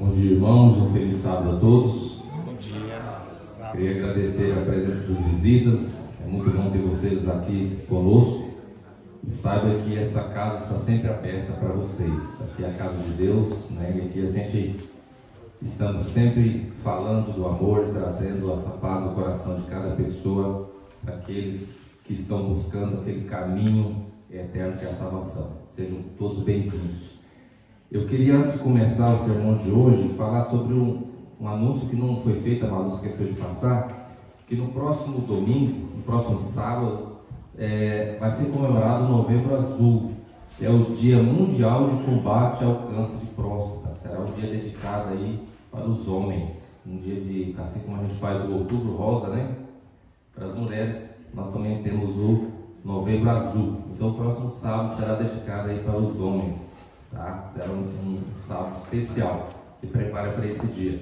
Bom dia, irmãos. Um feliz sábado a todos. Bom dia. Queria agradecer a presença dos visitas. É muito bom ter vocês aqui conosco. E saiba que essa casa está sempre aberta para vocês. Aqui é a casa de Deus, né? E aqui a gente estamos sempre falando do amor, trazendo essa paz no coração de cada pessoa, para aqueles que estão buscando aquele caminho eterno que é a salvação. Sejam todos bem-vindos. Eu queria, antes de começar o sermão de hoje, falar sobre um anúncio que não foi feito, a Malu esqueceu de passar, que no próximo domingo, no próximo sábado, vai ser comemorado o Novembro Azul, que é o Dia Mundial de Combate ao Câncer de Próstata. Será um dia dedicado aí para os homens, um dia de, assim como a gente faz o Outubro Rosa, né? Para as mulheres, nós também temos o Novembro Azul. Então o próximo sábado será dedicado aí para os homens, tá? Será um sábado especial. Se prepare para esse dia.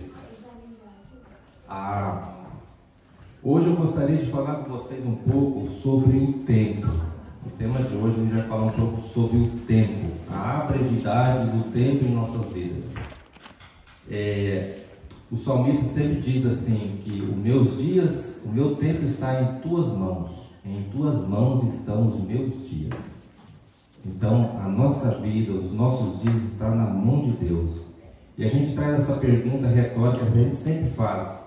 Hoje eu gostaria de falar com vocês um pouco sobre o tempo. O tema de hoje a gente vai falar um pouco sobre o tempo, a brevidade do tempo em nossas vidas. O salmista sempre diz assim, que o meu tempo está em tuas mãos, em tuas mãos estão os meus dias. Então a nossa vida, os nossos dias estão na mão de Deus. E a gente traz essa pergunta retórica que a gente sempre faz: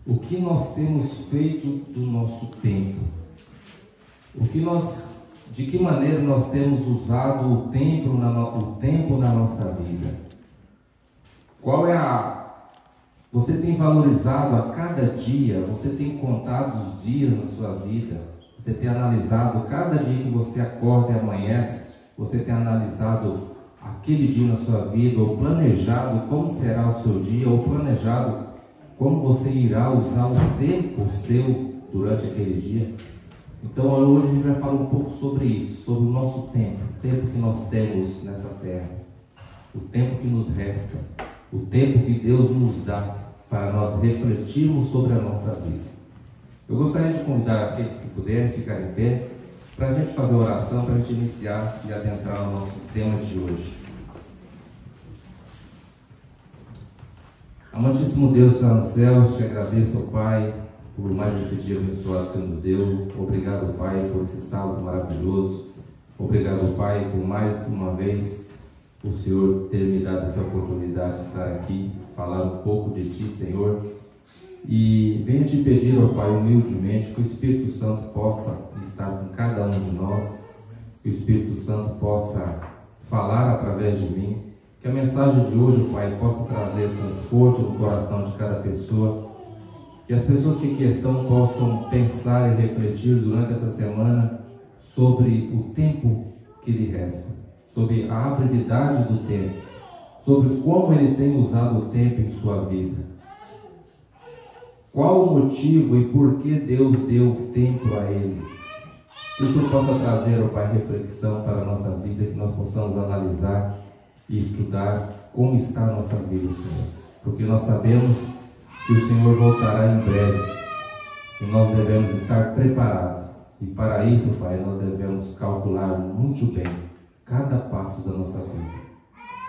o que nós temos feito do nosso tempo? De que maneira nós temos usado o tempo na nossa vida? Você tem valorizado a cada dia? Você tem contado os dias na sua vida? Você tem analisado cada dia que você acorda e amanhece? Você tem analisado aquele dia na sua vida, ou planejado como será o seu dia, ou planejado como você irá usar o tempo seu durante aquele dia? Então hoje a gente vai falar um pouco sobre isso, sobre o nosso tempo, o tempo que nós temos nessa terra, o tempo que nos resta, o tempo que Deus nos dá para nós refletirmos sobre a nossa vida. Eu gostaria de convidar aqueles que puderem ficar em pé, para a gente fazer a oração, para a gente iniciar e adentrar no nosso tema de hoje. Amantíssimo Deus que está nos céus, te agradeço, ó Pai, por mais esse dia abençoado que o Senhor nos deu. Obrigado, Pai, por esse sábado maravilhoso. Obrigado, Pai, por mais uma vez o Senhor ter me dado essa oportunidade de estar aqui, falar um pouco de Ti, Senhor. E venho te pedir, ó Pai, humildemente, que o Espírito Santo possa estar com cada um de nós, que o Espírito Santo possa falar através de mim, que a mensagem de hoje, ó Pai, possa trazer conforto no coração de cada pessoa, que as pessoas que aqui estão possam pensar e refletir durante essa semana sobre o tempo que lhe resta, sobre a brevidade do tempo, sobre como ele tem usado o tempo em sua vida. Qual o motivo e por que Deus deu tempo a ele? Que o Senhor possa trazer, ó Pai, reflexão para a nossa vida, que nós possamos analisar e estudar como está a nossa vida, Senhor. Porque nós sabemos que o Senhor voltará em breve e nós devemos estar preparados. E para isso, Pai, nós devemos calcular muito bem cada passo da nossa vida.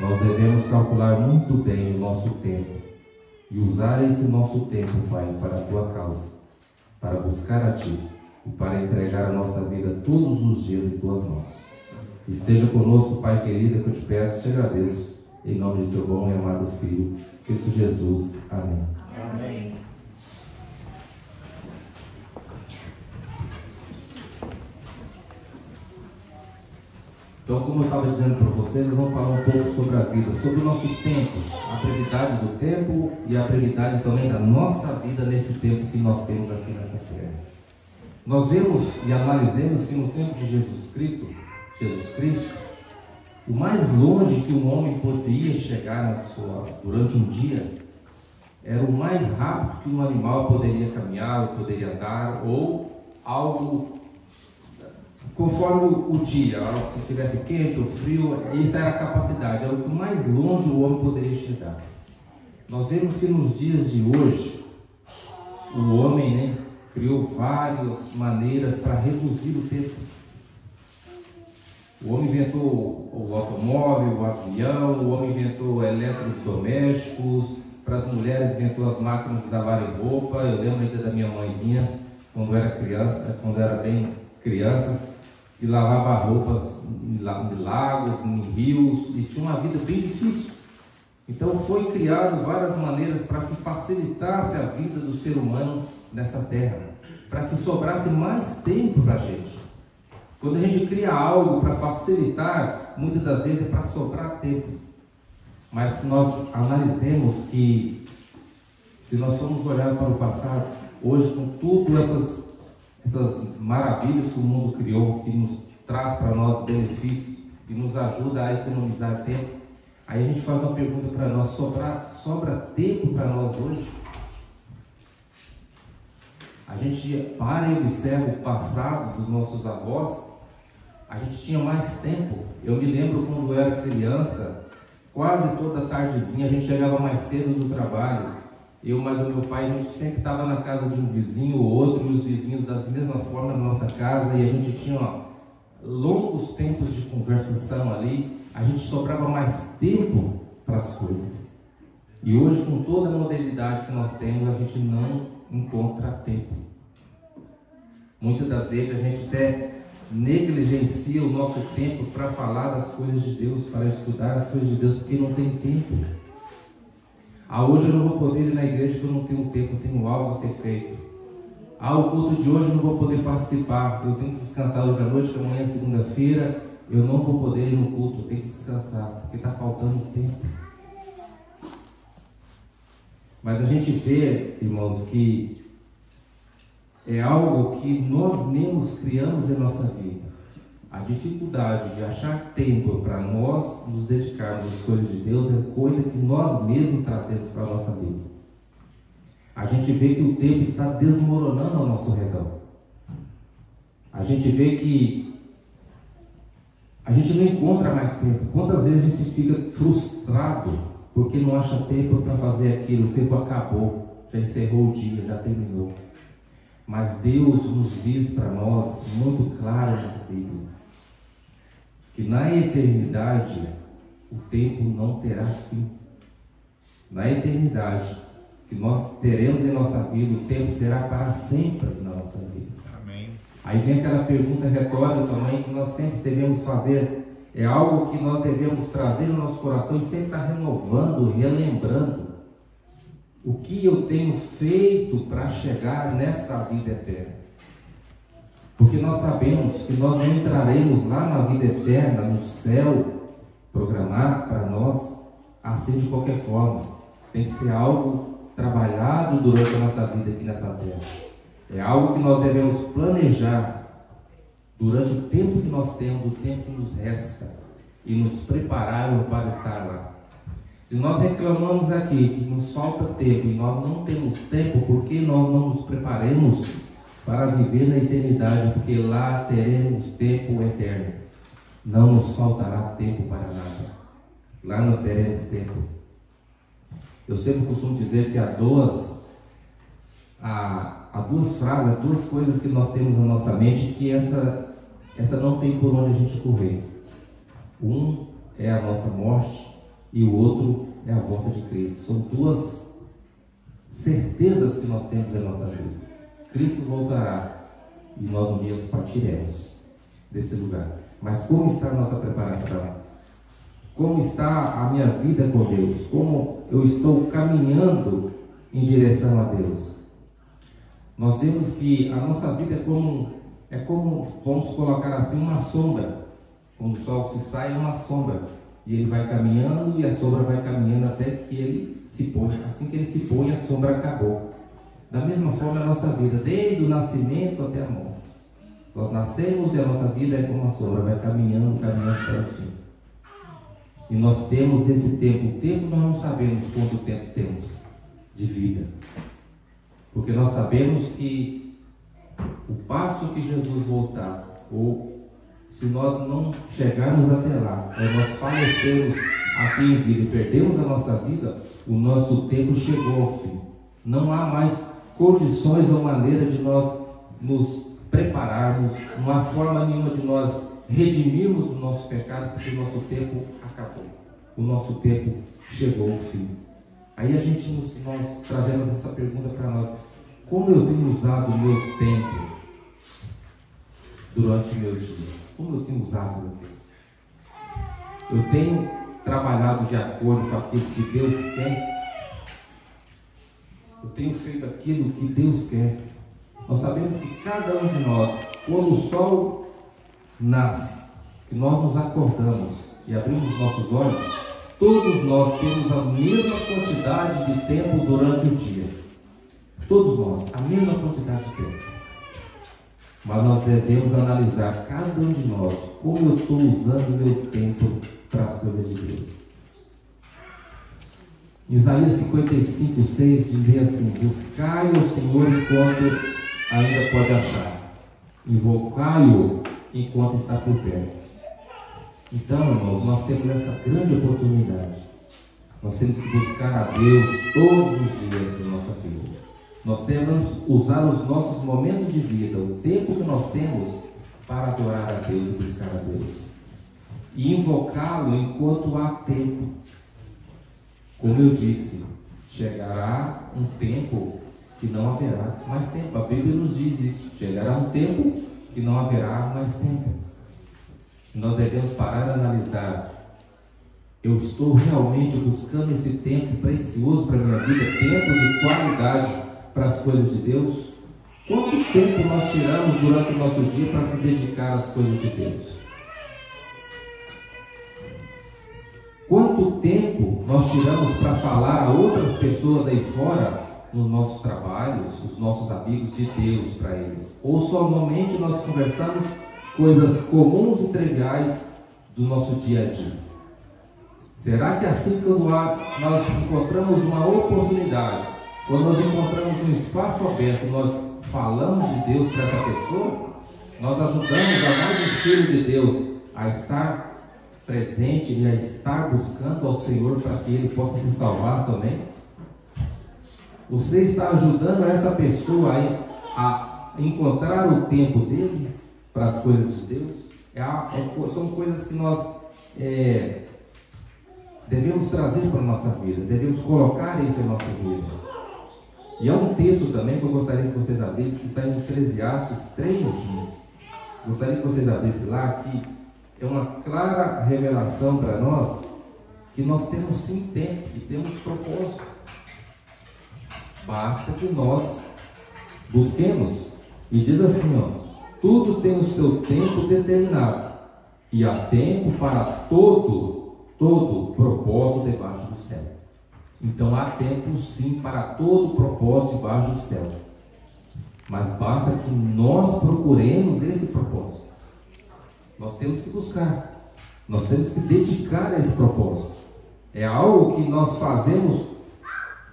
Nós devemos calcular muito bem o nosso tempo e usar esse nosso tempo, Pai, para a Tua causa, para buscar a Ti e para entregar a nossa vida todos os dias em Tuas mãos. Esteja conosco, Pai querido, que eu te peço e te agradeço, em nome de Teu bom e amado Filho, Cristo Jesus. Amém. Amém. Então, como eu estava dizendo para vocês, nós vamos falar um pouco sobre a vida, sobre o nosso tempo, a brevidade do tempo e a brevidade também da nossa vida nesse tempo que nós temos aqui nessa terra. Nós vemos e analisemos que no tempo de Jesus Cristo, o mais longe que um homem poderia chegar durante um dia era o mais rápido que um animal poderia caminhar, ou poderia andar, ou algo conforme o dia, se estivesse quente ou frio. Essa era a capacidade, era o mais longe o homem poderia chegar. Nós vemos que nos dias de hoje, o homem, criou várias maneiras para reduzir o tempo. O homem inventou o automóvel, o avião, o homem inventou eletrodomésticos, para as mulheres inventou as máquinas de lavarem roupa. Eu lembro ainda da minha mãezinha, quando era bem criança, e lavava roupas em lagos, em rios, e tinha uma vida bem difícil. Então foi criado várias maneiras para que facilitasse a vida do ser humano nessa terra, para que sobrasse mais tempo para a gente. Quando a gente cria algo para facilitar, muitas das vezes é para sobrar tempo. Mas se nós analisemos que, se nós formos olhar para o passado, hoje com todas essas maravilhas que o mundo criou, que nos traz para nós benefícios e nos ajuda a economizar tempo, aí a gente faz uma pergunta para nós: sobra tempo para nós hoje? A gente para e observa o passado dos nossos avós. A gente tinha mais tempo. Eu me lembro quando eu era criança, quase toda tardezinha a gente chegava mais cedo do trabalho. Eu mais o meu pai, a gente sempre estava na casa de um vizinho ou outro, e os vizinhos da mesma forma na nossa casa, e a gente tinha longos tempos de conversação ali. A gente sobrava mais tempo para as coisas. E hoje, com toda a modernidade que nós temos, a gente não encontra tempo. Muitas das vezes a gente até negligencia o nosso tempo para falar das coisas de Deus, para estudar as coisas de Deus, porque não tem tempo. Hoje eu não vou poder ir na igreja porque eu não tenho tempo, eu tenho algo a ser feito. O culto de hoje eu não vou poder participar, eu tenho que descansar hoje à noite, porque amanhã é segunda-feira, eu não vou poder ir no culto, eu tenho que descansar, porque está faltando tempo. Mas a gente vê, irmãos, que é algo que nós mesmos criamos em nossa vida. A dificuldade de achar tempo para nós nos dedicarmos às coisas de Deus é coisa que nós mesmos trazemos para a nossa vida. A gente vê que o tempo está desmoronando ao nosso redor. A gente vê que a gente não encontra mais tempo. Quantas vezes a gente fica frustrado porque não acha tempo para fazer aquilo? O tempo acabou, já encerrou o dia, já terminou. Mas Deus nos diz para nós, muito claro na Bíblia, que na eternidade o tempo não terá fim. Na eternidade que nós teremos em nossa vida, o tempo será para sempre na nossa vida. Amém. Aí vem aquela pergunta retórica também que nós sempre devemos fazer. É algo que nós devemos trazer no nosso coração e sempre estar renovando, relembrando. O que eu tenho feito para chegar nessa vida eterna? Porque nós sabemos que nós não entraremos lá na vida eterna, no céu programado para nós, assim de qualquer forma. Tem que ser algo trabalhado durante a nossa vida aqui nessa terra. É algo que nós devemos planejar durante o tempo que nós temos, o tempo que nos resta, e nos prepararmos para estar lá. Se nós reclamamos aqui que nos falta tempo e nós não temos tempo, por que nós não nos preparemos para viver na eternidade? Porque lá teremos tempo eterno. Não nos faltará tempo para nada. Lá nós teremos tempo. Eu sempre costumo dizer que há duas frases, há duas coisas que nós temos na nossa mente que essa não tem por onde a gente correr. Um é a nossa morte e o outro é a volta de Cristo. São duas certezas que nós temos em nossa vida. Cristo voltará e nós um dia partiremos desse lugar. Mas como está a nossa preparação? Como está a minha vida com Deus? Como eu estou caminhando em direção a Deus? Nós vemos que a nossa vida é como, vamos colocar assim, uma sombra. Quando o sol se sai, é uma sombra. E ele vai caminhando e a sombra vai caminhando até que ele se põe. Assim que ele se põe, a sombra acabou. Da mesma forma a nossa vida, desde o nascimento até a morte. Nós nascemos e a nossa vida é como uma sombra, vai caminhando para o fim. E nós temos esse tempo. O tempo nós não sabemos quanto tempo temos de vida. Porque nós sabemos que o passo que Jesus voltar, ou se nós não chegarmos até lá, ou nós falecermos aqui em vida e perdemos a nossa vida, o nosso tempo chegou ao fim. Não há mais condições ou maneira de nós nos prepararmos, não há forma nenhuma de nós redimirmos o nosso pecado, porque o nosso tempo acabou. O nosso tempo chegou ao fim. Aí nós trazemos essa pergunta para nós: como eu tenho usado o meu tempo durante o meu dia? Como eu tenho usado o meu tempo? Eu tenho trabalhado de acordo com aquilo que Deus quer? Eu tenho feito aquilo que Deus quer? Nós sabemos que cada um de nós, quando o sol nasce, que nós nos acordamos e abrimos nossos olhos, todos nós temos a mesma quantidade de tempo durante o dia. Todos nós, a mesma quantidade de tempo. Mas nós devemos analisar, cada um de nós, como eu estou usando o meu tempo para as coisas de Deus. Isaías 55:6 diz assim: buscai ao Senhor enquanto ainda pode achar, invocai-o enquanto está por perto. Então, irmãos, nós temos essa grande oportunidade. Nós temos que buscar a Deus todos os dias da nossa vida. Nós temos que usar os nossos momentos de vida, o tempo que nós temos, para adorar a Deus e buscar a Deus. E invocá-lo enquanto há tempo. Como eu disse, chegará um tempo que não haverá mais tempo. A Bíblia nos diz isso. Chegará um tempo que não haverá mais tempo. Nós devemos parar e analisar: eu estou realmente buscando esse tempo precioso para a minha vida, tempo de qualidade para as coisas de Deus? Quanto tempo nós tiramos durante o nosso dia para se dedicar às coisas de Deus? Quanto tempo nós tiramos para falar a outras pessoas aí fora, nos nossos trabalhos, os nossos amigos, de Deus para eles? Ou somente nós conversamos coisas comuns e triviais do nosso dia a dia? Será que assim, quando nós encontramos uma oportunidade, quando nós encontramos um espaço aberto, nós falamos de Deus para essa pessoa? Nós ajudamos a mais o Filho de Deus a estar presente e a estar buscando ao Senhor para que ele possa se salvar também? Você está ajudando essa pessoa a encontrar o tempo dele para as coisas de Deus? São coisas que nós devemos trazer para a nossa vida, devemos colocar isso em nossa vida. E há um texto também que eu gostaria que vocês abrissem, que está em Eclesiastes 3:1. Gostaria que vocês abrissem lá, que é uma clara revelação para nós, que nós temos sim tempo e temos propósito. Basta que nós busquemos. E diz assim, tudo tem o seu tempo determinado, e há tempo para todo propósito debaixo do céu. Então há tempo sim para todo propósito debaixo do céu. Mas basta que nós procuremos esse propósito. Nós temos que buscar. Nós temos que dedicar a esse propósito. É algo que nós fazemos,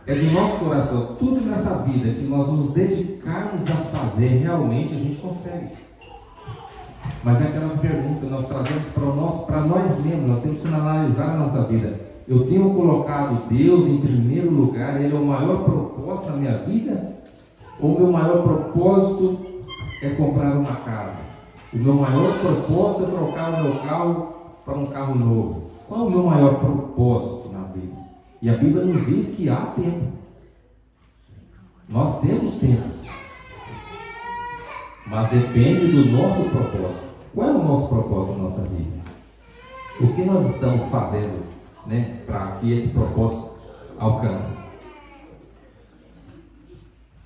é do nosso coração. Tudo nessa vida que nós nos dedicarmos a fazer, realmente a gente consegue. Mas é aquela pergunta que nós trazemos para nós mesmos. Nós temos que analisar a nossa vida. Eu tenho colocado Deus em primeiro lugar? Ele é o maior propósito na minha vida? Ou o meu maior propósito é comprar uma casa? O meu maior propósito é trocar o meu carro para um carro novo? Qual é o meu maior propósito na vida? E a Bíblia nos diz que há tempo. Nós temos tempo. Mas depende do nosso propósito. Qual é o nosso propósito na nossa vida? O que nós estamos fazendo, para que esse propósito alcance?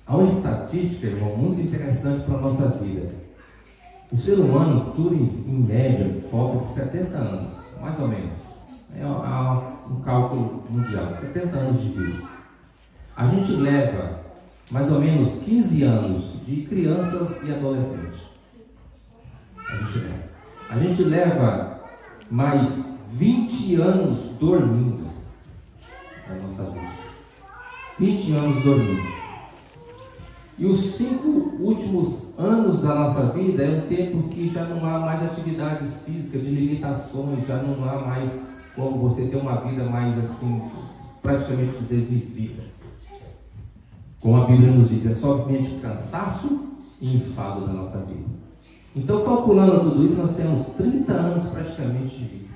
Há uma estatística, irmão, muito interessante para a nossa vida. O ser humano dura em média volta de 70 anos, mais ou menos. É um cálculo mundial, 70 anos de vida. A gente leva mais ou menos 15 anos de crianças e adolescentes. A gente leva mais 20 anos dormindo na nossa vida. 20 anos dormindo. E os 5 últimos anos da nossa vida é um tempo que já não há mais atividades físicas, de limitações, já não há mais como você ter uma vida mais assim, praticamente dizer, vivida. Como a Bíblia nos diz, é somente cansaço e enfado da nossa vida. Então, calculando tudo isso, nós temos 30 anos praticamente de vida.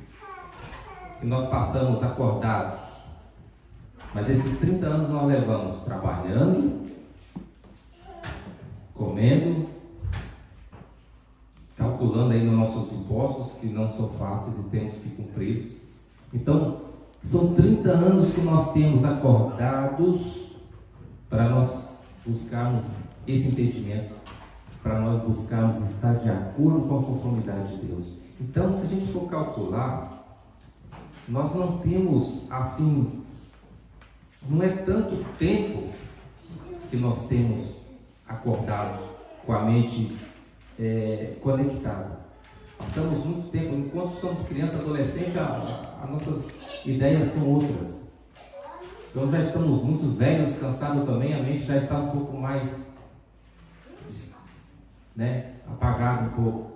E nós passamos acordados. Mas esses 30 anos nós levamos trabalhando, comendo, calculando aí nos nossos impostos, que não são fáceis e temos que cumpri-los. Então, são 30 anos que nós temos acordados para nós buscarmos esse entendimento, para nós buscarmos estar de acordo com a conformidade de Deus. Então, se a gente for calcular, nós não temos assim, não é tanto tempo que nós temos acordados com a mente conectada. Passamos muito tempo, enquanto somos crianças, adolescentes, as nossas ideias são outras. Então já estamos muito velhos, cansados também, a mente já está um pouco mais apagada um pouco.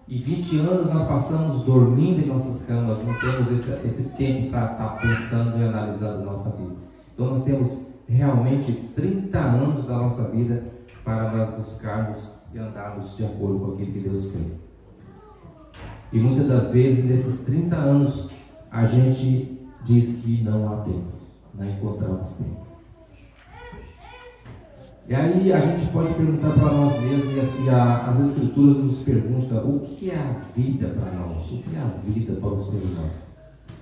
E 20 anos nós passamos dormindo em nossas camas, não temos esse tempo para estar pensando e analisando a nossa vida. Então nós temos realmente 30 anos da nossa vida para nós buscarmos e andarmos de acordo com aquilo que Deus quer. E muitas das vezes, nesses 30 anos, a gente diz que não há tempo, não encontramos tempo. E aí a gente pode perguntar para nós mesmos, e as Escrituras nos perguntam, o que é a vida para nós? O que é a vida para o ser humano?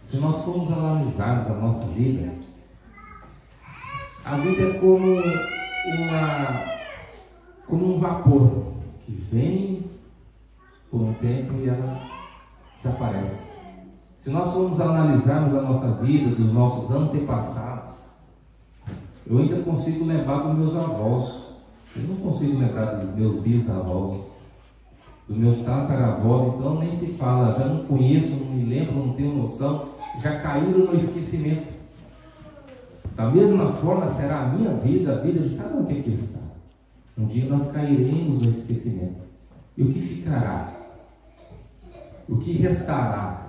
Se nós formos analisarmos a nossa vida, a vida é como um vapor que vem por um tempo e ela desaparece. Se nós formos analisarmos a nossa vida, dos nossos antepassados, eu ainda consigo lembrar dos meus avós, eu não consigo lembrar dos meus bisavós, dos meus tataravós, então nem se fala, já não conheço, não me lembro, não tenho noção, já caíram no esquecimento. Da mesma forma será a minha vida, a vida de cada um que aqui está. Um dia nós cairemos no esquecimento. E o que ficará? O que restará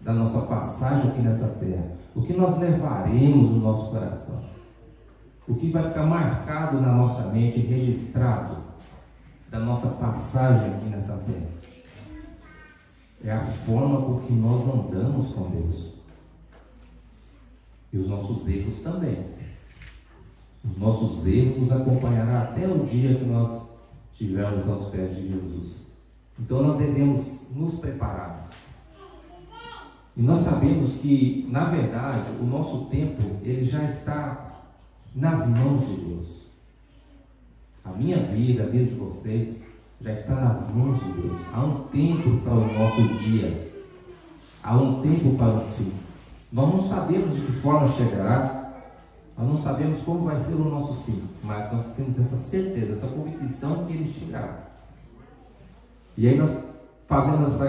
da nossa passagem aqui nessa terra? O que nós levaremos no nosso coração? O que vai ficar marcado na nossa mente, registrado da nossa passagem aqui nessa terra? É a forma por que nós andamos com Deus. E os nossos erros também. Os nossos erros nos acompanharão até o dia que nós estivermos aos pés de Jesus. Então nós devemos nos preparar. E nós sabemos que, na verdade, o nosso tempo, ele já está nas mãos de Deus. A minha vida, a vida de vocês, já está nas mãos de Deus. Há um tempo para o nosso dia. Há um tempo para o fim. Nós não sabemos de que forma chegará, nós não sabemos como vai ser o nosso fim, mas nós temos essa certeza, essa convicção que ele chegará. E aí nós fazemos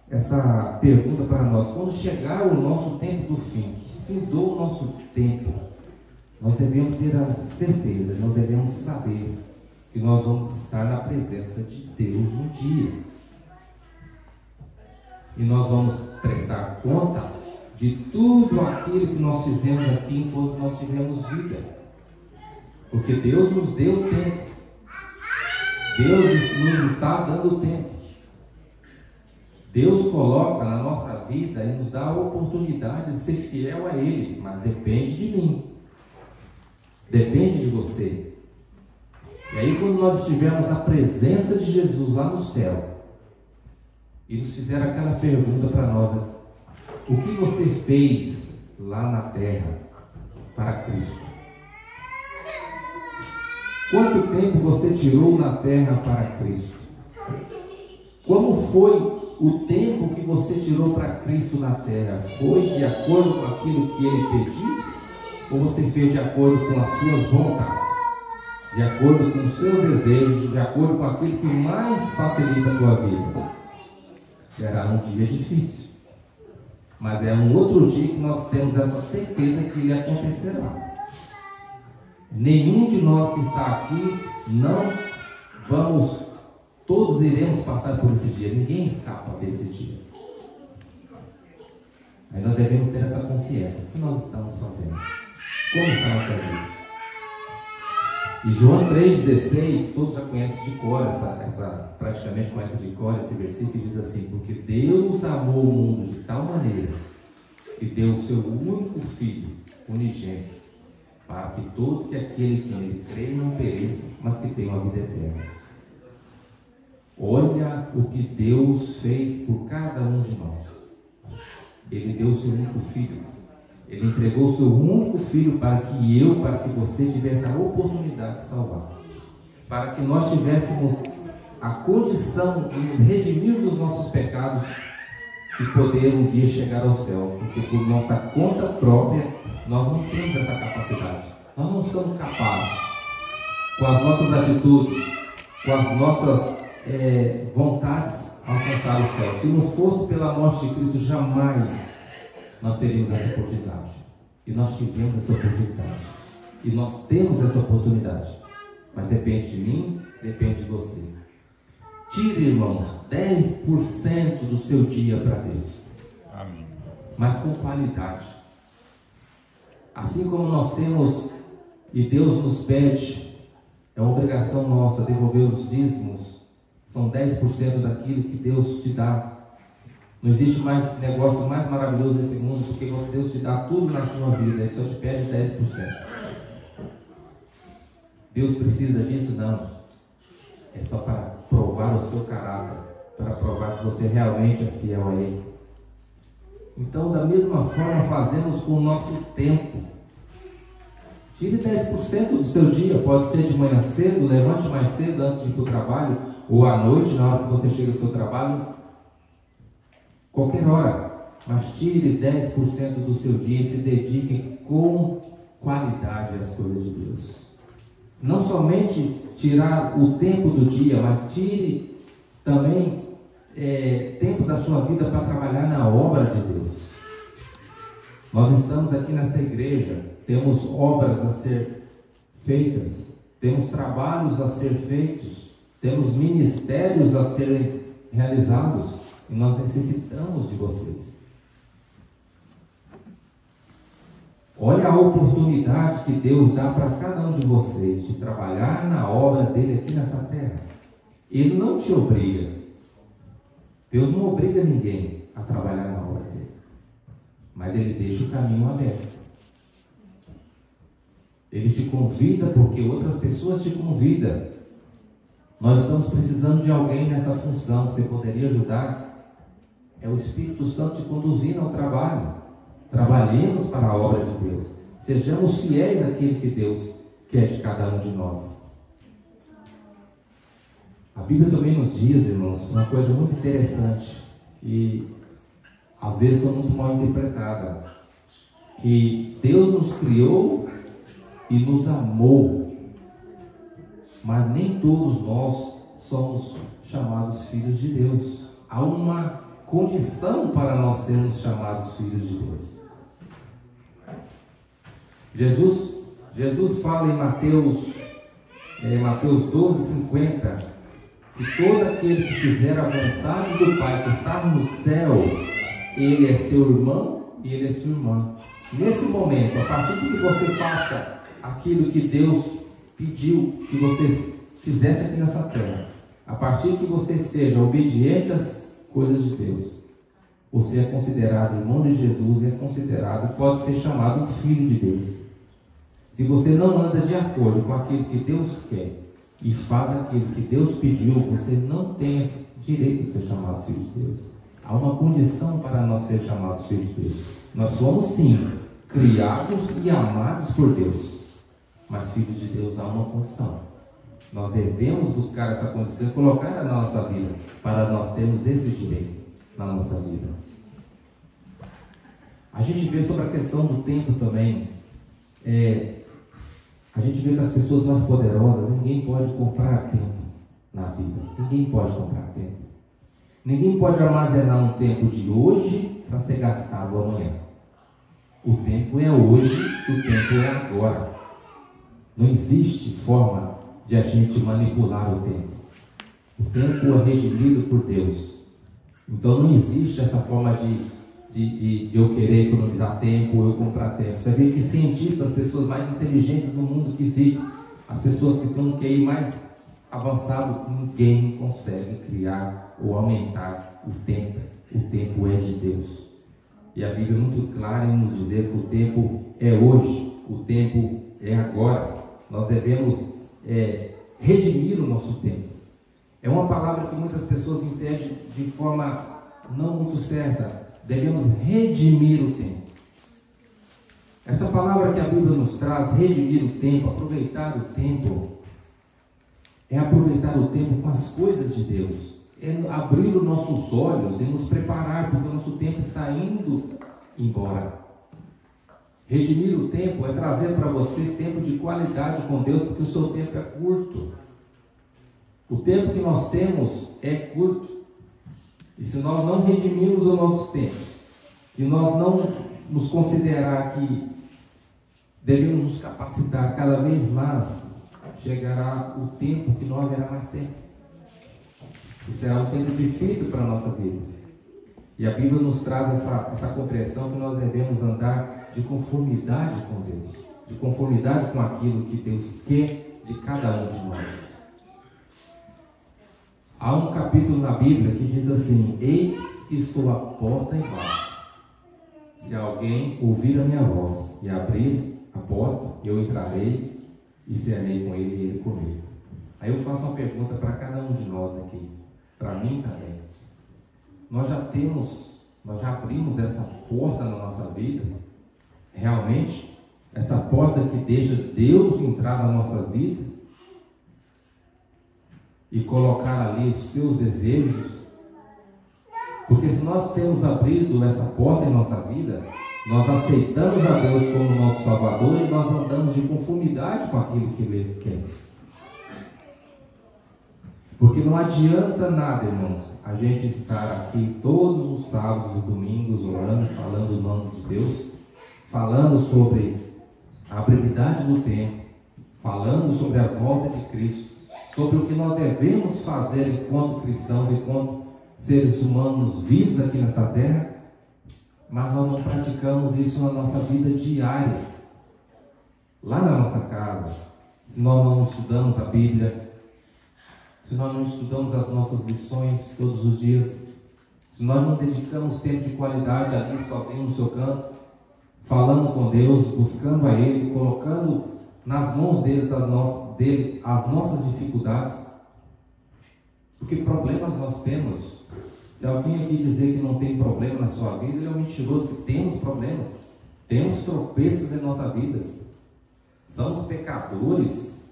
essa pergunta para nós: quando chegar o nosso tempo do fim, que findou o nosso tempo, nós devemos ter a certeza, nós devemos saber que nós vamos estar na presença de Deus um dia. E nós vamos prestar conta de tudo aquilo que nós fizemos aqui enquanto nós tivemos vida. Porque Deus nos deu tempo. Deus nos está dando tempo. Deus coloca na nossa vida e nos dá a oportunidade de ser fiel a Ele, mas depende de mim. Depende de você. E aí, quando nós estivermos na presença de Jesus lá no céu, e nos fizer aquela pergunta para nós: o que você fez lá na terra para Cristo? Quanto tempo você tirou na terra para Cristo? Como foi o tempo que você tirou para Cristo na terra? Foi de acordo com aquilo que Ele pediu? Ou você fez de acordo com as suas vontades? De acordo com os seus desejos? De acordo com aquilo que mais facilita a tua vida? Será um dia difícil. Mas é um outro dia que nós temos essa certeza que ele acontecerá. Nenhum de nós que está aqui todos iremos passar por esse dia. Ninguém escapa desse dia. Aí nós devemos ter essa consciência. O que nós estamos fazendo? Como está a nossa vida? E João 3,16, todos já conhecem de cor, praticamente conhecem de cor esse versículo, diz assim: porque Deus amou o mundo de tal maneira que deu o seu único Filho unigênito, para que todo aquele que nele crê não pereça, mas que tenha uma vida eterna. Olha o que Deus fez por cada um de nós. Ele deu o seu único Filho. Ele entregou o seu único Filho para que você tivesse a oportunidade de salvar. Para que nós tivéssemos a condição de nos redimir dos nossos pecados e poder um dia chegar ao céu. Porque por nossa conta própria, nós não temos essa capacidade. Nós não somos capazes, com as nossas atitudes, com as nossas vontades, alcançar o céu. Se não fosse pela morte de Cristo, jamais nós teríamos essa oportunidade. E nós tivemos essa oportunidade. E nós temos essa oportunidade. Mas depende de mim, depende de você. Tire, irmãos, 10% do seu dia para Deus. Amém. Mas com qualidade. Assim como nós temos, e Deus nos pede, é uma obrigação nossa devolver os dízimos. São 10% daquilo que Deus te dá. Não existe mais negócio mais maravilhoso nesse mundo, porque Deus te dá tudo na sua vida, Ele só te pede 10%. Deus precisa disso? Não. É só para provar o seu caráter, para provar se você realmente é fiel a Ele. Então, da mesma forma, fazemos com o nosso tempo. Tire 10% do seu dia, pode ser de manhã cedo, levante mais cedo antes de ir para o trabalho, ou à noite, na hora que você chega ao seu trabalho. Qualquer hora, mas tire 10% do seu dia e se dedique com qualidade às coisas de Deus. Não somente tirar o tempo do dia, mas tire também tempo da sua vida para trabalhar na obra de Deus. Nós estamos aqui nessa igreja, temos obras a ser feitas, temos trabalhos a ser feitos, temos ministérios a serem realizados. E nós necessitamos de vocês. Olha a oportunidade que Deus dá para cada um de vocês de trabalhar na obra dele aqui nessa terra. Ele não te obriga. Deus não obriga ninguém a trabalhar na obra dele. Mas ele deixa o caminho aberto. Ele te convida porque outras pessoas te convidam. Nós estamos precisando de alguém nessa função. Você poderia ajudar? É o Espírito Santo te conduzindo ao trabalho. Trabalhemos para a obra de Deus. Sejamos fiéis àquilo que Deus quer de cada um de nós. A Bíblia também nos diz, irmãos, uma coisa muito interessante e às vezes é muito mal interpretada. Que Deus nos criou e nos amou. Mas nem todos nós somos chamados filhos de Deus. Há uma condição para nós sermos chamados filhos de Deus. Jesus fala em Mateus 12:50, que todo aquele que fizer a vontade do Pai que está no céu, ele é seu irmão e ele é sua irmã. Nesse momento, a partir de que você faça aquilo que Deus pediu que você fizesse aqui nessa terra, a partir de que você seja obediente às coisas de Deus, você é considerado irmão de Jesus, é considerado, pode ser chamado filho de Deus. Se você não anda de acordo com aquilo que Deus quer e faz aquilo que Deus pediu, você não tem esse direito de ser chamado filho de Deus. Há uma condição para nós ser chamados filhos de Deus. Nós somos sim criados e amados por Deus, mas filhos de Deus há uma condição. Nós devemos buscar essa condição e colocar na nossa vida, para nós termos esse direito na nossa vida. A gente vê sobre a questão do tempo também. A gente vê que as pessoas mais poderosas, ninguém pode comprar tempo na vida. Ninguém pode comprar tempo. Ninguém pode armazenar um tempo de hoje para ser gastado amanhã. O tempo é hoje, o tempo é agora. Não existe forma de a gente manipular o tempo. O tempo é redimido por Deus. Então não existe essa forma de eu querer economizar tempo, ou eu comprar tempo. Você vê que cientistas, as pessoas mais inteligentes do mundo que existem, As pessoas que têm um QI mais avançado, ninguém consegue criar ou aumentar o tempo. O tempo é de Deus. E a Bíblia é muito clara em nos dizer que o tempo é hoje, o tempo é agora. Nós devemos redimir o nosso tempo. É uma palavra que muitas pessoas entendem de forma não muito certa. Devemos redimir o tempo. Essa palavra que a Bíblia nos traz, redimir o tempo, aproveitar o tempo, é aproveitar o tempo com as coisas de Deus, é abrir os nossos olhos e nos preparar, porque o nosso tempo está indo embora. Redimir o tempo é trazer para você tempo de qualidade com Deus, porque o seu tempo é curto. O tempo que nós temos é curto. E se nós não redimirmos o nosso tempo, se nós não nos considerar que devemos nos capacitar cada vez mais, chegará o tempo que não haverá mais tempo. E será um tempo difícil para a nossa vida. E a Bíblia nos traz essa compreensão que nós devemos andar de conformidade com Deus, de conformidade com aquilo que Deus quer de cada um de nós. Há um capítulo na Bíblia que diz assim: eis que estou à porta e bato. Se alguém ouvir a minha voz e abrir a porta, eu entrarei e cearei com ele e ele comigo. Aí eu faço uma pergunta para cada um de nós aqui, para mim também. Nós já abrimos essa porta na nossa vida? Realmente? Essa porta que deixa Deus entrar na nossa vida e colocar ali os seus desejos? Porque se nós temos abrido essa porta em nossa vida, nós aceitamos a Deus como nosso Salvador e nós andamos de conformidade com aquilo que Ele quer. Porque não adianta nada, irmãos, a gente estar aqui todos os sábados e domingos orando, falando o nome de Deus, falando sobre a brevidade do tempo, falando sobre a volta de Cristo, sobre o que nós devemos fazer enquanto cristãos, enquanto seres humanos vivos aqui nessa terra, mas nós não praticamos isso na nossa vida diária, lá na nossa casa. Se nós não estudamos a Bíblia, se nós não estudamos as nossas lições todos os dias, se nós não dedicamos tempo de qualidade ali sozinho no seu canto, falando com Deus, buscando a Ele, colocando nas mãos dele as nossas dificuldades, porque problemas nós temos. Se alguém aqui dizer que não tem problema na sua vida, ele é um mentiroso, porque temos problemas, temos tropeços em nossa vida, somos pecadores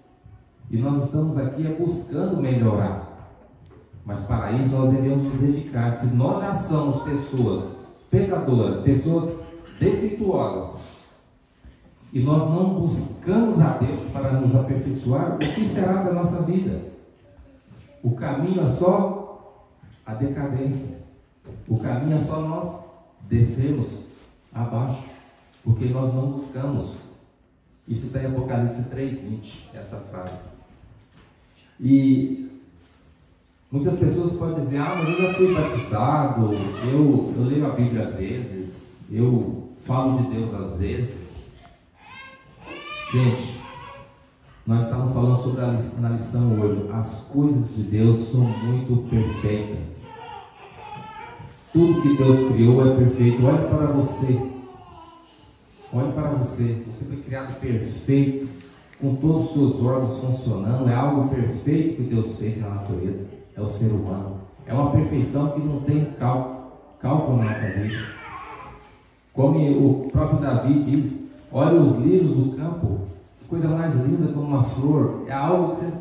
e nós estamos aqui buscando melhorar. Mas para isso nós devemos nos dedicar. Se nós já somos pessoas pecadoras, pessoas defeituosas, e nós não buscamos a Deus para nos aperfeiçoar, o que será da nossa vida? O caminho é só a decadência. O caminho é só nós descermos abaixo, porque nós não buscamos. Isso está em Apocalipse 3:20, essa frase. E muitas pessoas podem dizer: mas eu já fui batizado, eu leio a Bíblia às vezes, eu falo de Deus às vezes. Gente, nós estamos falando sobre na lição hoje, as coisas de Deus são muito perfeitas. Tudo que Deus criou é perfeito. Olhe para você. Olhe para você. Você foi criado perfeito, com todos os seus órgãos funcionando. É algo perfeito que Deus fez na natureza. É o ser humano. É uma perfeição que não tem cálculo na nossa vida. Como o próprio Davi diz: olha os lírios do campo, que coisa mais linda como uma flor. É algo que você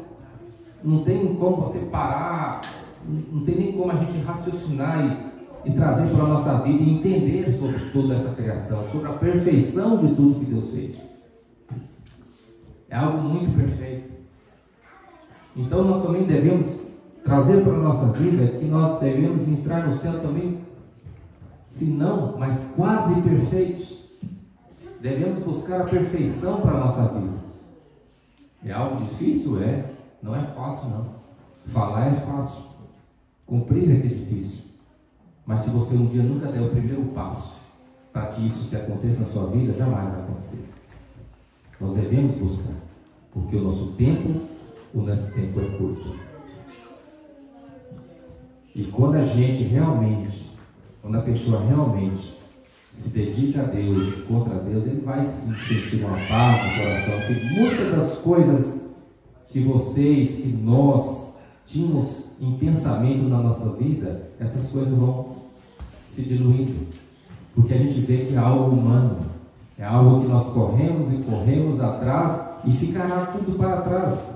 não tem como você parar, não tem nem como a gente raciocinar e trazer para a nossa vida e entender sobre toda essa criação, sobre a perfeição de tudo que Deus fez. É algo muito perfeito. Então nós também devemos trazer para a nossa vida que nós devemos entrar no céu também, se não, mas quase perfeitos. Devemos buscar a perfeição para a nossa vida. É algo difícil? Não é fácil não. Falar é fácil, cumprir é que é difícil. Mas se você um dia nunca der o primeiro passo para que isso se aconteça na sua vida, jamais vai acontecer. Nós devemos buscar. Porque o nosso tempo é curto. E quando a pessoa realmente se dedica a Deus, encontra Deus, ele vai sentir uma paz no coração, porque muitas das coisas que nós tínhamos em pensamento na nossa vida, essas coisas vão se diluindo, porque a gente vê que é algo humano, é algo que nós corremos e corremos atrás e ficará tudo para trás.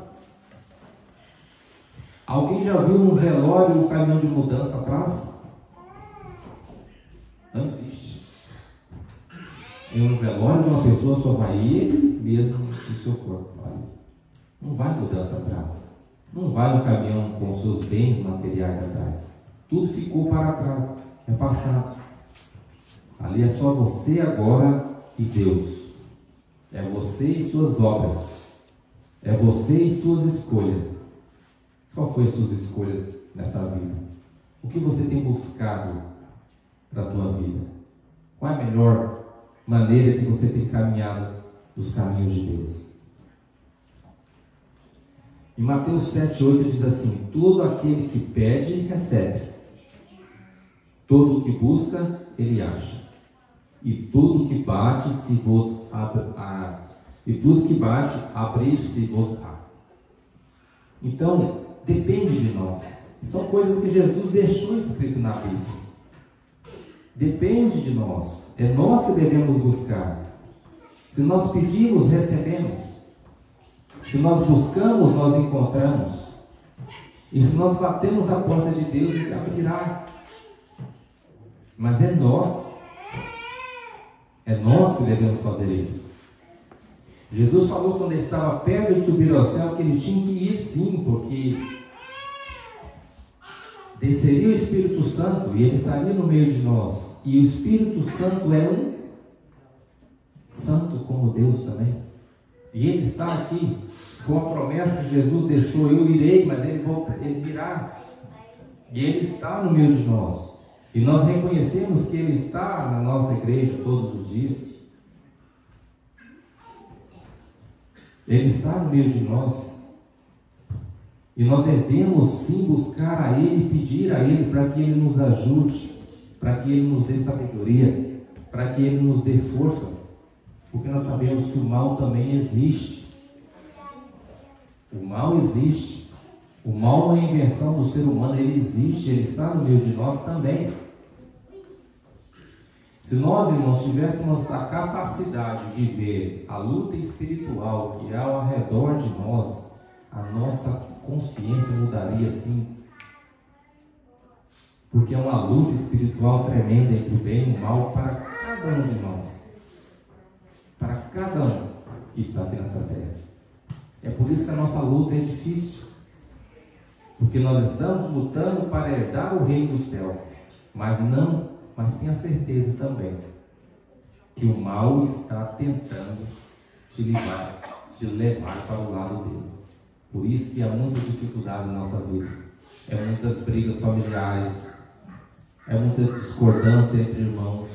Alguém já viu um velório, um caminhão de mudança atrás? Não existe. Em um velório, uma pessoa só vai ele mesmo e seu corpo. Não vai mudança atrás. Não vai um caminhão com seus bens materiais atrás. Tudo ficou para trás. É passado. Ali é só você agora e Deus. É você e suas obras. É você e suas escolhas. Qual foi as suas escolhas nessa vida? O que você tem buscado para a tua vida? Qual é a melhor maneira que você tem caminhado nos caminhos de Deus? Em Mateus 7,8 diz assim: todo aquele que pede, recebe. Todo o que busca, ele acha. E tudo que bate, abrir-se-vos-á. Então, depende de nós. São coisas que Jesus deixou escrito na Bíblia. Depende de nós. É nós que devemos buscar. Se nós pedimos, recebemos. Se nós buscamos, nós encontramos. E se nós batemos a porta de Deus, Ele abrirá. Mas é nós que devemos fazer isso. Jesus falou quando ele estava perto de subir ao céu que ele tinha que ir sim, porque desceria o Espírito Santo e ele estaria no meio de nós. E o Espírito Santo é um santo como Deus também. E ele está aqui. Foi uma promessa que Jesus deixou: eu irei, mas ele virá. E ele está no meio de nós. E nós reconhecemos que ele está na nossa igreja todos os dias. Ele está no meio de nós. E nós devemos sim buscar a Ele, pedir a Ele para que Ele nos ajude, para que Ele nos dê sabedoria, para que Ele nos dê força. Porque nós sabemos que o mal também existe. O mal existe. O mal não é invenção do ser humano, ele existe, ele está no meio de nós também. Se nós, irmãos, tivéssemos a capacidade de ver a luta espiritual que há ao redor de nós, a nossa consciência mudaria sim. Porque é uma luta espiritual tremenda entre o bem e o mal para cada um de nós. Para cada um que está aqui nessa terra. É por isso que a nossa luta é difícil. Porque nós estamos lutando para herdar o reino do céu. Mas tenha certeza também que o mal está tentando te levar para o lado dele. Por isso que há muita dificuldade na nossa vida. É muitas brigas familiares, é muita discordância entre irmãos,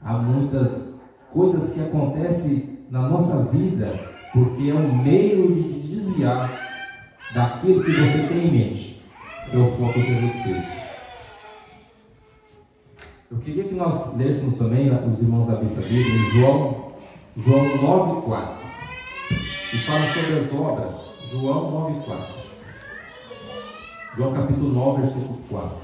há muitas coisas que acontecem na nossa vida porque é um meio de desviar daquilo que você tem em mente, que é o foco de Jesus Cristo. Eu queria que nós lêssemos também, os irmãos da Bíblia, em João 9,4, e fala sobre as obras. João 9,4. João capítulo 9, versículo 4.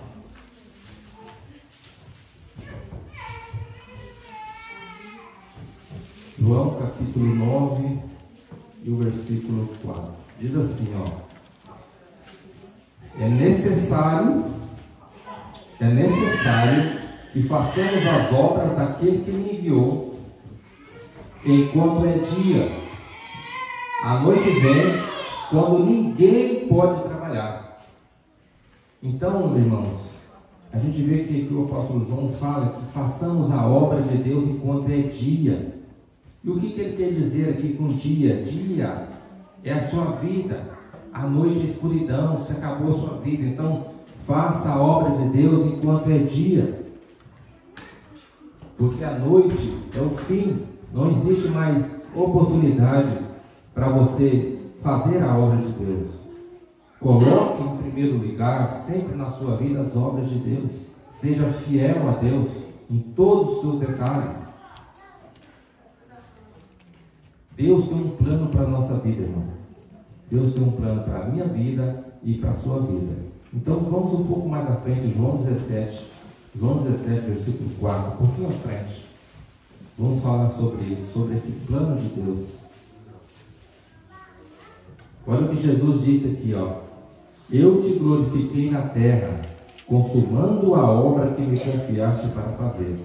João capítulo 9 e o versículo 4. Diz assim, é necessário que façamos as obras daquele que me enviou, enquanto é dia. A noite vem, quando ninguém pode trabalhar. Então, irmãos, a gente vê que o apóstolo João fala que façamos a obra de Deus enquanto é dia. E o que ele quer dizer aqui com dia? Dia é a sua vida. A noite é a escuridão, se acabou a sua vida. Então, faça a obra de Deus enquanto é dia. Porque a noite é o fim. Não existe mais oportunidade para você fazer a obra de Deus. Coloque em primeiro lugar, sempre na sua vida, as obras de Deus. Seja fiel a Deus em todos os seus detalhes. Deus tem um plano para a nossa vida, irmão. Deus tem um plano para a minha vida e para a sua vida. Então vamos um pouco mais à frente, João 17, versículo 4, um pouquinho à frente. Vamos falar sobre isso, sobre esse plano de Deus. Olha o que Jesus disse aqui, ó. Eu te glorifiquei na terra, consumando a obra que me confiaste para fazer.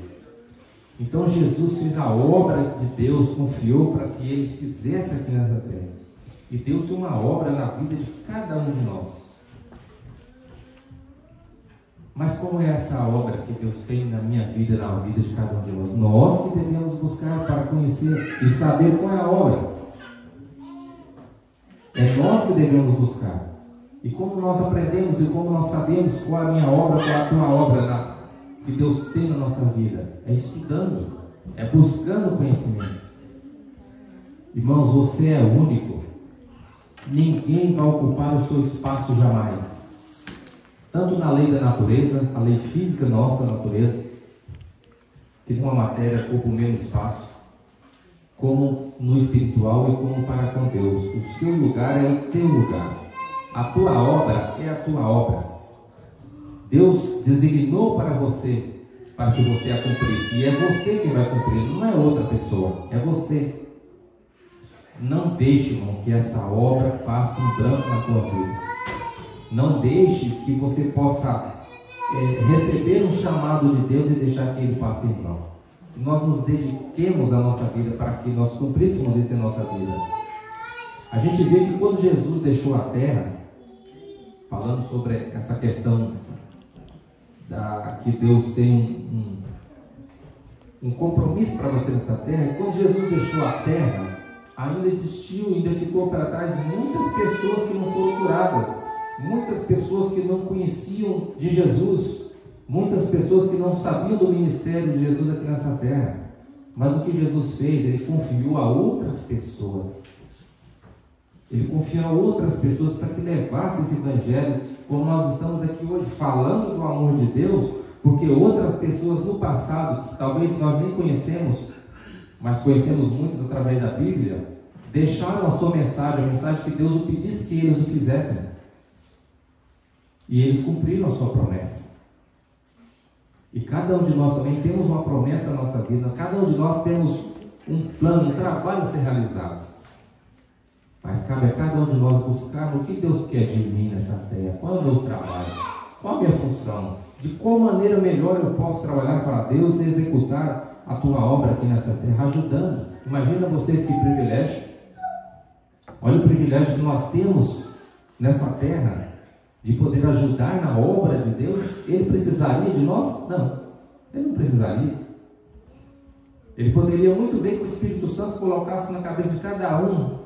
Então Jesus fez a obra de Deus, confiou para que ele fizesse aqui nessa terra. E Deus tem uma obra na vida de cada um de nós. Mas como é essa obra que Deus tem na minha vida, na vida de cada um de nós? Nós que devemos buscar para conhecer e saber qual é a obra. É nós que devemos buscar. E como nós aprendemos e como nós sabemos qual é a minha obra, qual é a tua obra que Deus tem na nossa vida? É estudando, é buscando conhecimento. Irmãos, você é único. Ninguém vai ocupar o seu espaço jamais. Tanto na lei da natureza, a lei física nossa natureza, que com a matéria ocupa o mesmo espaço, como no espiritual e como para com Deus. O seu lugar é o teu lugar. A tua obra é a tua obra. Deus designou para você, para que você a cumprisse. E é você que vai cumprir, não é outra pessoa, é você. Não deixe, irmão, que essa obra passe em branco na tua vida. Não deixe que você possa receber um chamado de Deus e deixar que ele passe em vão. Nós nos dediquemos à nossa vida para que nós cumpríssemos isso em nossa vida. A gente vê que quando Jesus deixou a terra, falando sobre essa questão que Deus tem um compromisso para você nessa terra, quando Jesus deixou a terra, ainda existiu, ainda ficou para trás muitas pessoas que não foram curadas, muitas pessoas que não conheciam de Jesus, muitas pessoas que não sabiam do ministério de Jesus aqui nessa terra. Mas o que Jesus fez? Ele confiou a outras pessoas. Ele confiou a outras pessoas para que levassem esse evangelho, como nós estamos aqui hoje falando do amor de Deus, porque outras pessoas no passado, que talvez nós nem conhecemos, mas conhecemos muitos através da Bíblia, deixaram a sua mensagem, a mensagem que Deus o pedisse que eles o fizessem. E eles cumpriram a sua promessa. E cada um de nós também temos uma promessa na nossa vida, cada um de nós temos um plano, um trabalho a ser realizado. Mas cabe a cada um de nós buscar o que Deus quer de mim nessa terra. Qual é o meu trabalho? Qual a minha função? De qual maneira melhor eu posso trabalhar para Deus e executar a tua obra aqui nessa terra, ajudando. Imagina vocês que privilégio. Olha o privilégio que nós temos nessa terra, de poder ajudar na obra de Deus. Ele precisaria de nós? Não, ele não precisaria. Ele poderia muito bem que o Espírito Santo colocasse na cabeça de cada um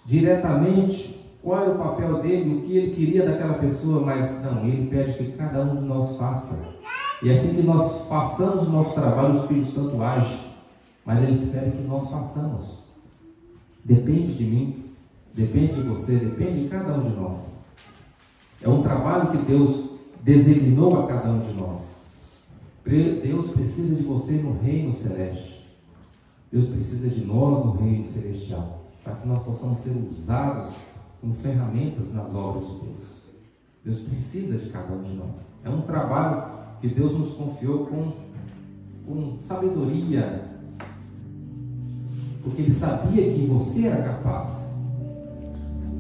diretamente qual era o papel dele, o que ele queria daquela pessoa, mas não, ele pede que cada um de nós faça. E assim que nós façamos o nosso trabalho, o Espírito Santo age, mas ele espera que nós façamos. Depende de mim, depende de você, depende de cada um de nós. É um trabalho que Deus designou a cada um de nós. Deus precisa de você no reino celeste. Deus precisa de nós no reino celestial, para que nós possamos ser usados como ferramentas nas obras de Deus. Deus precisa de cada um de nós. É um trabalho que Deus nos confiou com sabedoria, porque Ele sabia que você era capaz.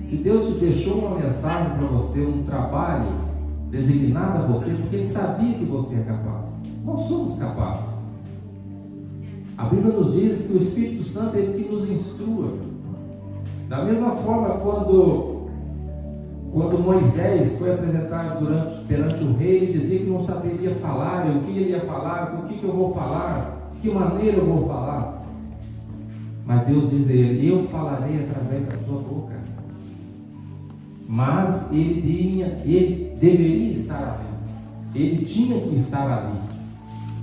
Se Deus te deixou uma mensagem para você, um trabalho designado a você, porque Ele sabia que você é capaz. Nós somos capazes. A Bíblia nos diz que o Espírito Santo é Ele que nos instrua. Da mesma forma, quando Moisés foi apresentado perante o rei, ele dizia que não saberia falar, o que ele ia falar, o que eu vou falar, de que maneira eu vou falar. Mas Deus diz a ele: eu falarei através da tua boca. Mas ele deveria estar ali, ele tinha que estar ali,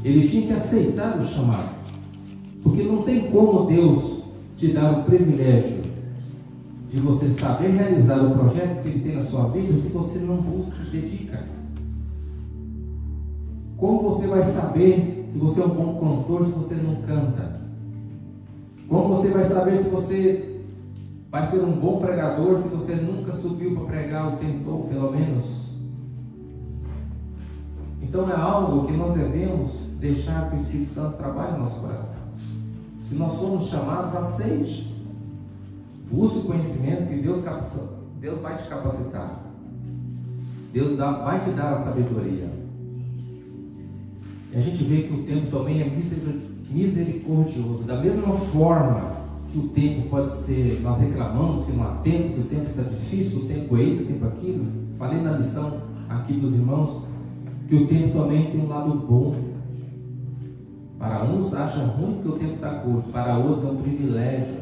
ele tinha que aceitar o chamado, porque não tem como Deus te dar o privilégio de você saber realizar o projeto que Ele tem na sua vida se você não busca e dedica? Como você vai saber se você é um bom cantor se você não canta? Como você vai saber se você vai ser um bom pregador se você nunca subiu para pregar ou tentou, pelo menos? Então é algo que nós devemos deixar que o Espírito Santo trabalhe no nosso coração. Se nós somos chamados, aceite. Busque o conhecimento que Deus vai te capacitar. Deus vai te dar a sabedoria. E a gente vê que o tempo também é misericordioso. Da mesma forma que o tempo pode ser, nós reclamamos que não há tempo, que o tempo está difícil, o tempo é isso, o tempo é aquilo. Falei na lição aqui dos irmãos que o tempo também tem um lado bom. Para uns acham ruim que o tempo está curto, para outros é um privilégio.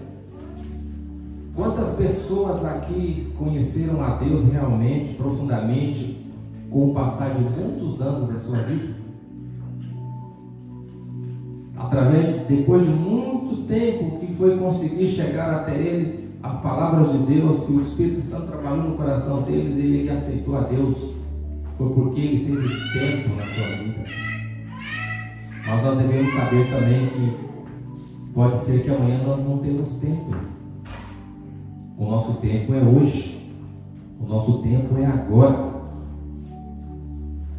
Quantas pessoas aqui conheceram a Deus realmente, profundamente, com o passar de muitos anos da sua vida? Depois de muito tempo que foi conseguir chegar até Ele, as palavras de Deus, que o Espírito Santo trabalhou no coração deles e ele aceitou a Deus, foi porque ele teve tempo na sua vida. Mas nós devemos saber também que pode ser que amanhã nós não temos tempo. O nosso tempo é hoje. O nosso tempo é agora.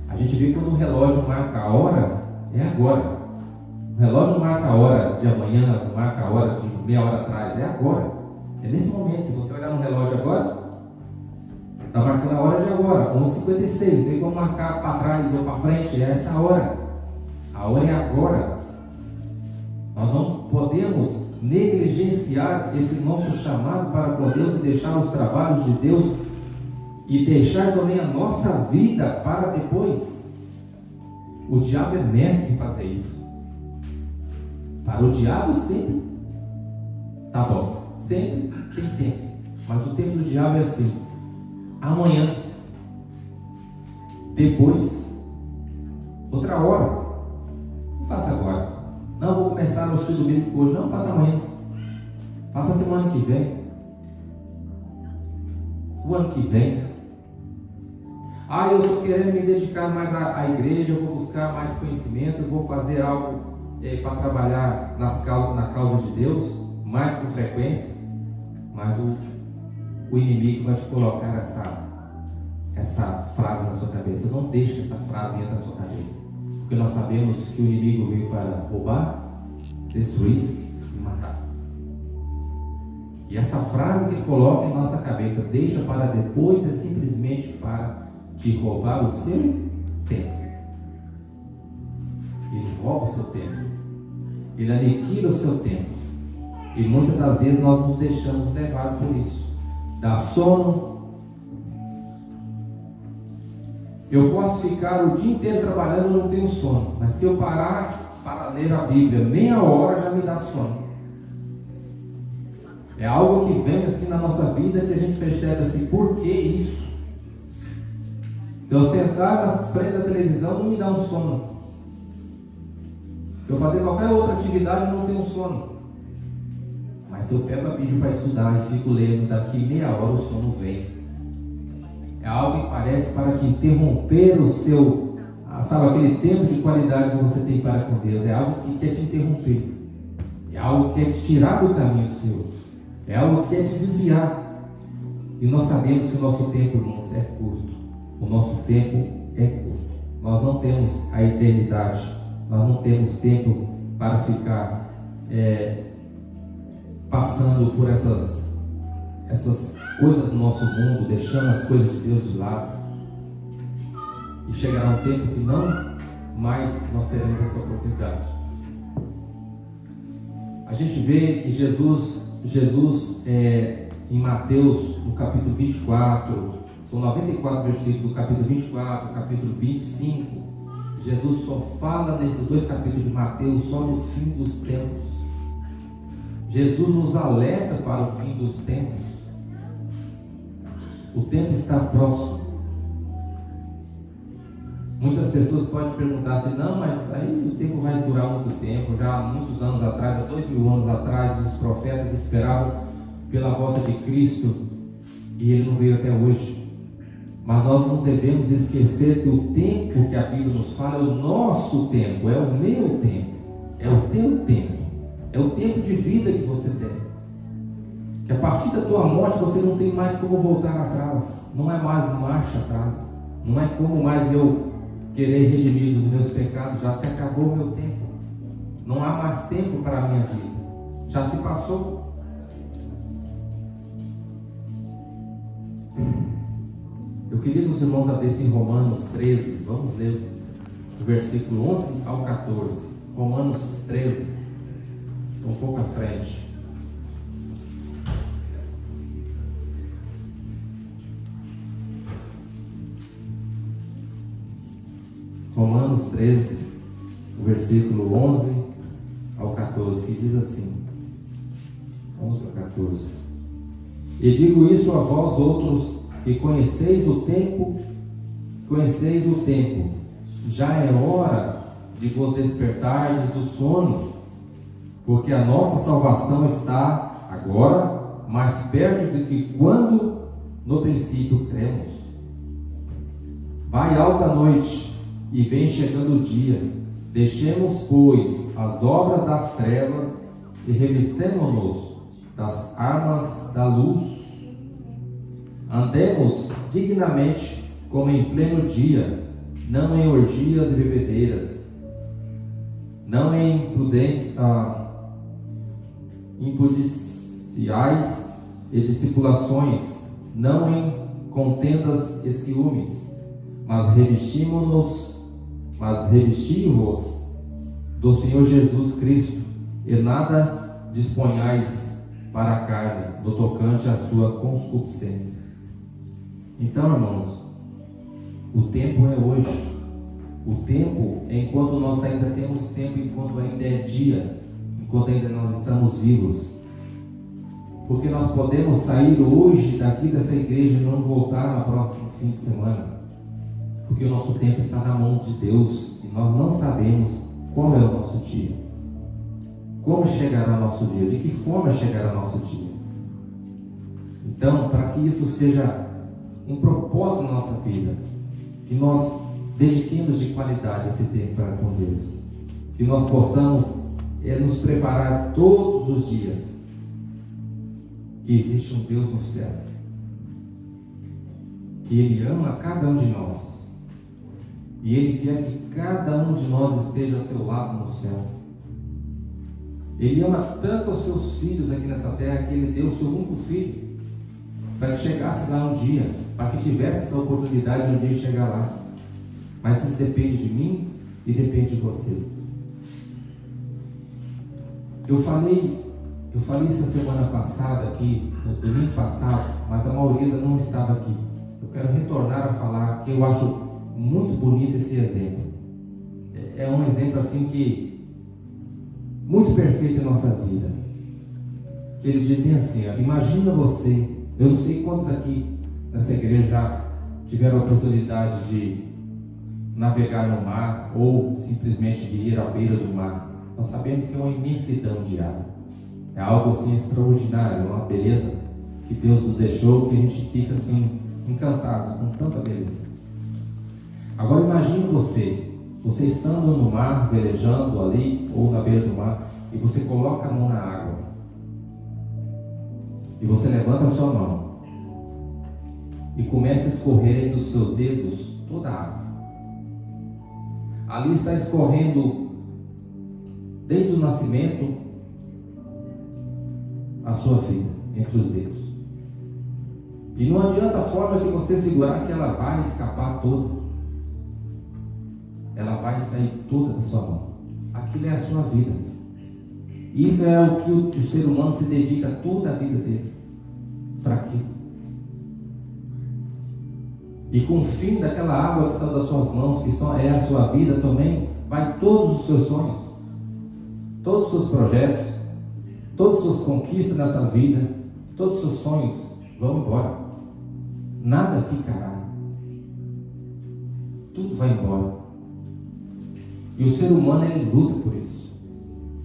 A gente vê quando o relógio marca a hora, é agora. O relógio marca a hora de amanhã, marca a hora de meia hora atrás, é agora. É nesse momento. Se você olhar no relógio agora, está marcando a hora de agora, 11h56. Não tem como marcar para trás ou para frente, é essa hora. A hora é agora. Nós não podemos negligenciar esse nosso chamado para com Deus e deixar os trabalhos de Deus e deixar também a nossa vida para depois. O diabo é mestre em fazer isso. Para o diabo sempre tá bom, sempre tem tempo, mas o tempo do diabo é assim: amanhã, depois, outra hora. Não faça agora. Não, vou começar no estudo bíblico hoje. Não, faça amanhã. Faça semana que vem. O ano que vem. Eu estou querendo me dedicar mais à igreja, eu vou buscar mais conhecimento, eu vou fazer algo para trabalhar na causa de Deus, mais com frequência. Mas o inimigo vai te colocar essa frase na sua cabeça. Não deixe essa frase entrar na sua cabeça. Porque nós sabemos que o inimigo veio para roubar, destruir e matar. E essa frase que ele coloca em nossa cabeça, deixa para depois, é simplesmente para te roubar o seu tempo. Ele rouba o seu tempo. Ele aniquila o seu tempo. E muitas das vezes nós nos deixamos levar por isso. Dá sono. Eu posso ficar o dia inteiro trabalhando e não tenho sono. Mas se eu parar para ler a Bíblia meia hora, já me dá sono. É algo que vem assim na nossa vida que a gente percebe assim: por que isso? Se eu sentar na frente da televisão, não me dá um sono. Se eu fazer qualquer outra atividade, não tenho sono. Mas se eu pego a Bíblia para estudar e fico lendo, daqui meia hora o sono vem. É algo que parece para te interromper o seu, sabe, aquele tempo de qualidade que você tem para com Deus. É algo que quer te interromper. É algo que quer te tirar do caminho do Senhor. É algo que quer te desviar. E nós sabemos que o nosso tempo, irmãos, é curto. O nosso tempo é curto. Nós não temos a eternidade. Nós não temos tempo para ficar passando por essas coisas no nosso mundo, deixando as coisas de Deus de lado. E chegará um tempo que não mais nós teremos essa oportunidade. A gente vê que Jesus em Mateus, no capítulo 24, são 94 versículos, do capítulo 24, capítulo 25, Jesus só fala nesses dois capítulos de Mateus só no fim dos tempos. Jesus nos alerta para o fim dos tempos. O tempo está próximo. Muitas pessoas podem perguntar assim: não, mas aí o tempo vai durar muito tempo. Já há muitos anos atrás, há 2000 anos atrás, os profetas esperavam pela volta de Cristo e Ele não veio até hoje. Mas nós não devemos esquecer que o tempo que a Bíblia nos fala é o nosso tempo, é o meu tempo, é o teu tempo, é o tempo de vida que você tem. Que a partir da tua morte você não tem mais como voltar atrás, não é mais marcha atrás, não é como mais eu querer redimir os meus pecados, já se acabou o meu tempo, não há mais tempo para a minha vida, já se passou. Eu queria que os irmãos abrissem Romanos 13, vamos ler do versículo 11 ao 14, Romanos 13, um pouco à frente. Romanos 13, o versículo 11 ao 14, que diz assim, 11 ao 14: E digo isso a vós outros, que conheceis o tempo, já é hora de vos despertardes do sono, porque a nossa salvação está agora mais perto do que quando no princípio cremos. Vai alta noite, e vem chegando o dia. Deixemos, pois, as obras das trevas e revistemo-nos das armas da luz. Andemos dignamente como em pleno dia, não em orgias e bebedeiras, não em impudiciais e dissimulações, não em contendas e ciúmes, mas revesti-vos do Senhor Jesus Cristo, e nada disponhais para a carne, no tocante à sua concupiscência. Então, irmãos, o tempo é hoje. O tempo é enquanto nós ainda temos tempo, enquanto ainda é dia, enquanto ainda nós estamos vivos. Porque nós podemos sair hoje daqui dessa igreja e não voltar no próximo fim de semana. Porque o nosso tempo está na mão de Deus e nós não sabemos qual é o nosso dia, como chegará o nosso dia, de que forma chegará o nosso dia. Então, para que isso seja um propósito na nossa vida, que nós dediquemos de qualidade esse tempo para com Deus, que nós possamos nos preparar todos os dias, que existe um Deus no céu, que Ele ama cada um de nós, e Ele quer que cada um de nós esteja ao teu lado no céu. Ele ama tanto os seus filhos aqui nessa terra, que Ele deu o seu único filho, para que chegasse lá um dia, para que tivesse essa oportunidade de um dia chegar lá. Mas isso depende de mim e depende de você. Eu falei essa semana passada aqui, no domingo passado, mas a maioria não estava aqui. Eu quero retornar a falar que eu acho muito bonito esse exemplo. É um exemplo assim que muito perfeito em nossa vida. Ele diz bem assim: imagina você, eu não sei quantos aqui nessa igreja já tiveram a oportunidade de navegar no mar ou simplesmente de ir à beira do mar. Nós sabemos que é uma imensidão de água, é algo assim extraordinário, uma beleza que Deus nos deixou, que a gente fica assim encantado com tanta beleza. Agora imagine você estando no mar, velejando ali ou na beira do mar, e você coloca a mão na água e você levanta a sua mão e começa a escorrer entre os seus dedos toda a água. Ali está escorrendo desde o nascimento a sua vida entre os dedos. E não adianta a forma que você segurar que ela vai escapar toda. Ela vai sair toda da sua mão. Aquilo é a sua vida. Isso é o que o ser humano se dedica toda a vida dele. Para quê? E com o fim daquela água que saiu das suas mãos, que só é a sua vida também, vai todos os seus sonhos, todos os seus projetos, todas as suas conquistas nessa vida, todos os seus sonhos vão embora. Nada ficará. Tudo vai embora. E o ser humano, ele luta por isso,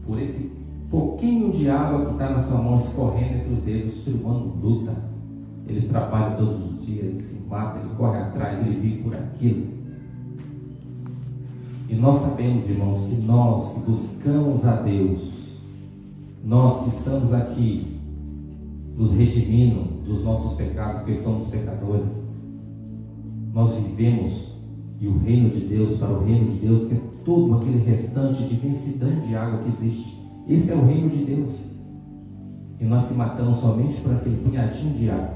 por esse pouquinho de água que está na sua mão escorrendo entre os dedos. O ser humano luta, ele trabalha todos os dias, ele se mata, ele corre atrás, ele vive por aquilo. E nós sabemos, irmãos, que nós que buscamos a Deus, nós que estamos aqui nos redimindo dos nossos pecados, porque somos pecadores, nós vivemos, e o reino de Deus, para o reino de Deus, que é todo aquele restante de imensidão de água que existe. Esse é o reino de Deus. E nós se matamos somente por aquele punhadinho de água.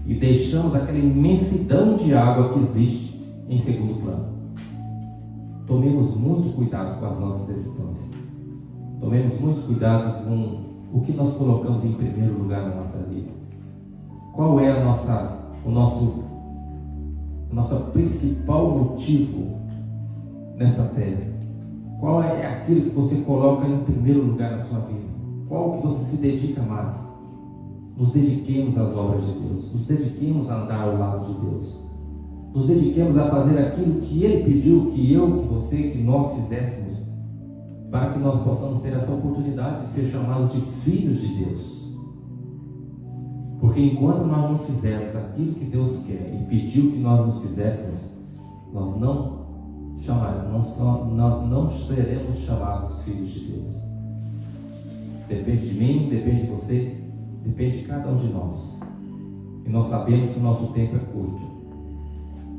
E deixamos aquela imensidão de água que existe em segundo plano. Tomemos muito cuidado com as nossas decisões. Tomemos muito cuidado com o que nós colocamos em primeiro lugar na nossa vida. Qual é o nosso principal motivo nessa terra? Qual é aquilo que você coloca em primeiro lugar na sua vida? Qual que você se dedica mais? Nos dediquemos às obras de Deus. Nos dediquemos a andar ao lado de Deus. Nos dediquemos a fazer aquilo que Ele pediu, que eu, que você, que nós fizéssemos, para que nós possamos ter essa oportunidade de ser chamados de filhos de Deus. Porque enquanto nós não fizermos aquilo que Deus quer e pediu que nós nos fizéssemos, nós não seremos chamados filhos de Deus. Depende de mim, depende de você, depende de cada um de nós. E nós sabemos que o nosso tempo é curto.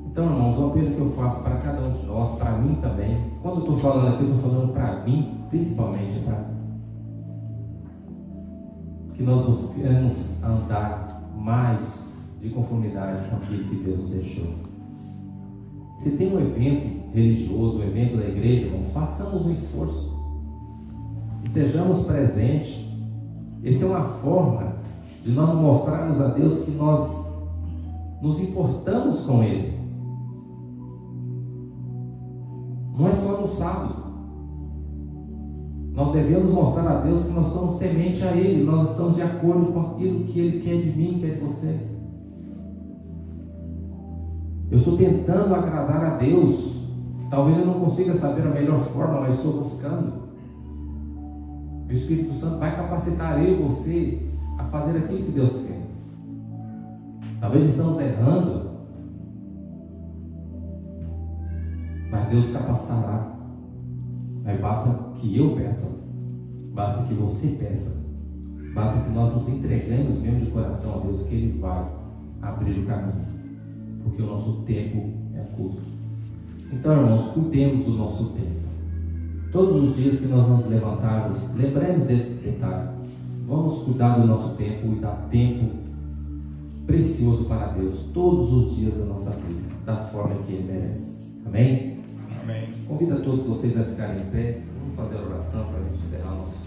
Então, irmãos, o apelo que eu faço para cada um de nós, para mim também, quando eu estou falando aqui, eu estou falando para mim, principalmente para mim, que nós busquemos andar mais de conformidade com aquilo que Deus nos deixou. Se tem um evento religioso, um evento da igreja, irmãos, façamos um esforço, estejamos presentes. Essa é uma forma de nós mostrarmos a Deus que nós nos importamos com Ele. Não é só no sábado. Nós devemos mostrar a Deus que nós somos temente a Ele, nós estamos de acordo com aquilo que Ele quer de mim, quer de você. Eu estou tentando agradar a Deus. Talvez eu não consiga saber a melhor forma, mas estou buscando. O Espírito Santo vai capacitar eu e você a fazer aquilo que Deus quer. Talvez estamos errando, mas Deus capacitará. Mas basta que eu peça, basta que você peça, basta que nós nos entregamos mesmo de coração a Deus, que Ele vai abrir o caminho, porque o nosso tempo é curto. Então, irmãos, cuidemos do nosso tempo. Todos os dias que nós nos levantarmos, lembremos desse detalhe. Vamos cuidar do nosso tempo e dar tempo precioso para Deus todos os dias da nossa vida, da forma que Ele merece. Amém? Amém. Convido a todos vocês a ficarem em pé. Vamos fazer a oração para a gente encerrar nosso